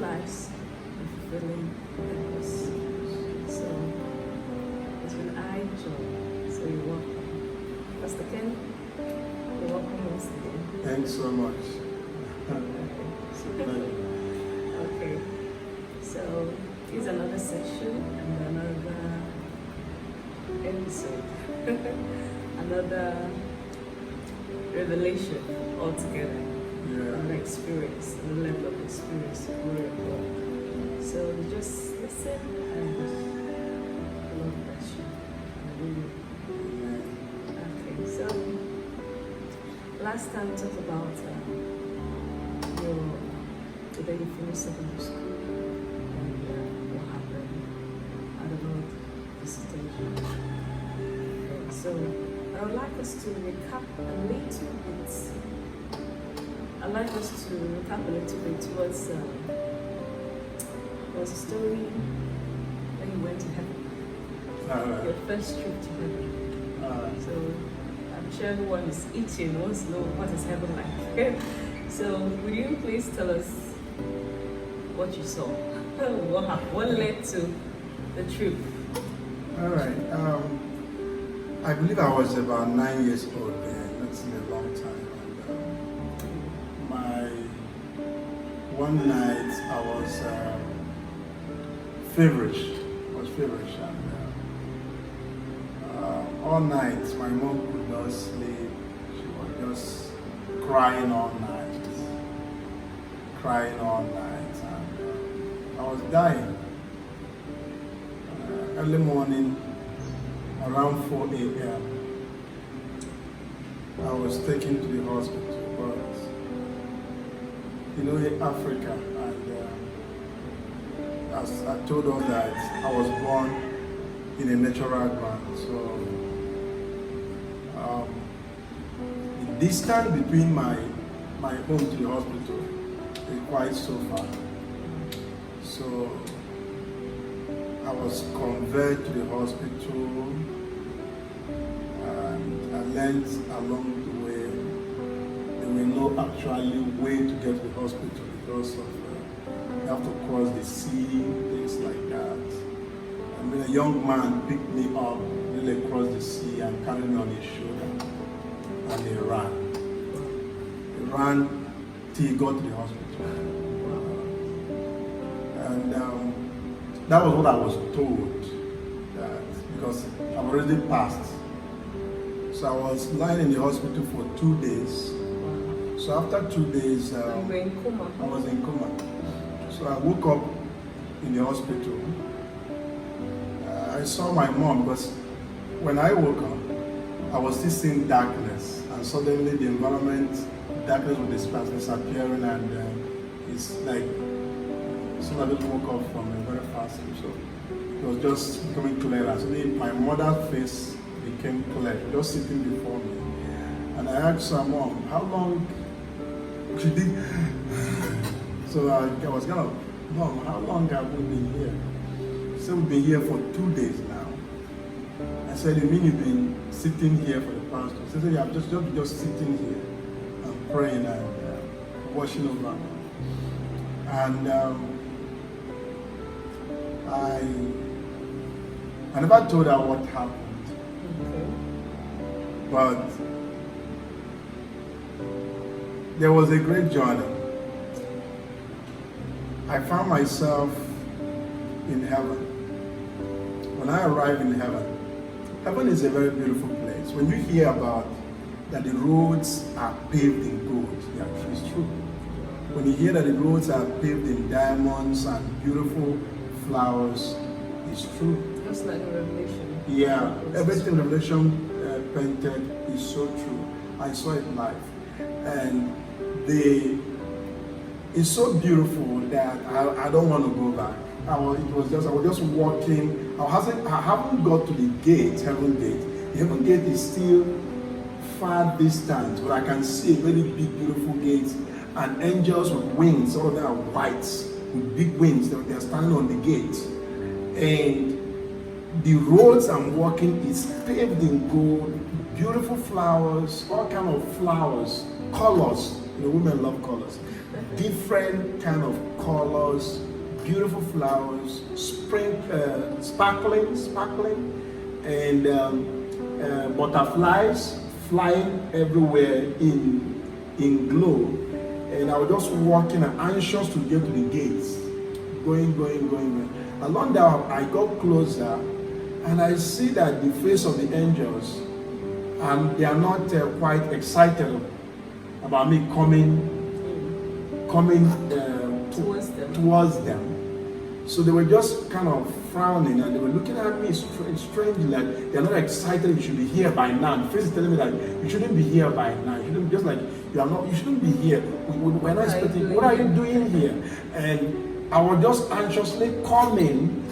lives and fulfilling purpose. So it's been eye joy. So you're welcome. Pastor Ken, you're welcome once again. Thanks so much. Okay. So here's another session and another episode. Another revelation altogether. Another experience, another level of experience, glory of God. So you just listen and the Lord bless you. Okay, so last time we talked about the day you finished secondary school and what happened. I don't know, visitation. Okay, so I would like us to recap a little bit. I'd like us to recap a little bit towards there was a story when you went to heaven. Your first trip to heaven. So I'm sure everyone is itching, wants to know what is heaven like. So will you please tell us what you saw? What happened? What led to the trip? All right. I believe I was about 9 years old then. That's been a long time. One night I was feverish. And all night my mom could not sleep. She was just crying all night. And I was dying. Early morning, around 4 a.m., I was taken to the hospital. But you know, in Africa, and as I told us that I was born in a natural ground, so the distance between my home to the hospital is quite so far. So I was conveyed to the hospital, and I learned along the way there were no actually way to get to the hospital because of you have to cross the sea, things like that. And when a young man picked me up, really across the sea and carried me on his shoulder, and he ran. He ran till he got to the hospital. And that was what I was told, that because I've already passed. So I was lying in the hospital for 2 days. So after 2 days, You were in coma. I was in coma. So I woke up in the hospital. I saw my mom because when I woke up, I was still seeing darkness, and suddenly the environment, darkness was disappearing, and it's like soon I just woke up from a very fast sleep. So it was just becoming clearer. So my mother's face became clear, just sitting before me. And I asked her, Mom, how long? She did. So I was kind of, Mom, how long have we been here? She said, we've been here for 2 days now. I said, you mean you've been sitting here for the past 2 days? She said, yeah, I'm just sitting here and praying and watching over. And I never told her what happened. But there was a great journey. I found myself in heaven. When I arrived in heaven, heaven is a very beautiful place. When you hear about that the roads are paved in gold, yeah, it's true. When you hear that the roads are paved in diamonds and beautiful flowers, it's true. Just like a revelation. Yeah, everything Revelation painted is so true. I saw it live. And it's so beautiful that I don't want to go back. I was just walking. I haven't got to the gate, heaven gate. The heaven gate is still far distant, but I can see a very big, beautiful gate, and angels with wings, all of them are white, with big wings. They're standing on the gate. And the roads I'm walking is paved in gold, beautiful flowers, all kind of flowers, colors. You know, women love colors. different kind of colors, beautiful flowers, sparkling, and butterflies flying everywhere in glow. And I was just walking and anxious to get to the gates, going. Along there, I got closer, and I see that the face of the angels, and they are not quite excited about me coming towards them. So they were just kind of frowning, and they were looking at me strangely, like they're not excited. You should be here by now. The face is telling me that you shouldn't be here by now. You shouldn't, just like you are not. You shouldn't be here. We're not expecting. What are you doing here? And I was just anxiously coming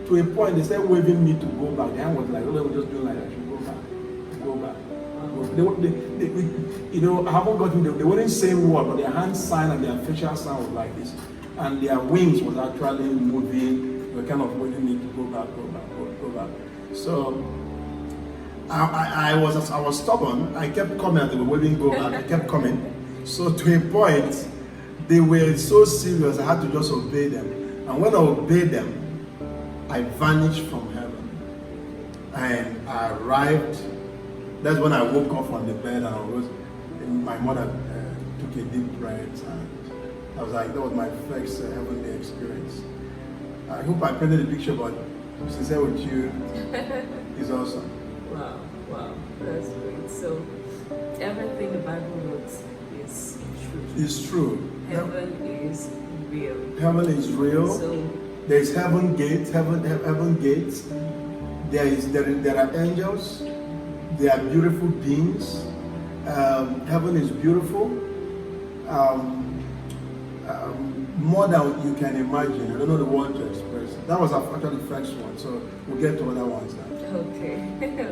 to a point. They started waving me to go back. The hand was like, oh, they were just doing like I should go back. They, you know, I haven't gotten them. They weren't saying word, but their hand sign and their facial sign was like this, and their wings was actually moving. They were kind of waiting me to go back. So I was stubborn. I kept coming, and they were waving go back. I kept coming. So to a point, they were so serious. I had to just obey them. And when I obeyed them, I vanished from heaven, and I arrived. That's when I woke up on the bed, and my mother took a deep breath, and I was like, that was my first heavenly experience. I hope I painted the picture, but sincere with you is awesome. Wow, that's great. So everything the Bible wrote is true. It's true. Heaven is real. Heaven is real. So there is heaven gates. Heaven gates. There are angels. They are beautiful beings. Heaven is beautiful. More than you can imagine. I don't know the word to express. That was actually the first one, so we'll get to other ones now. okay.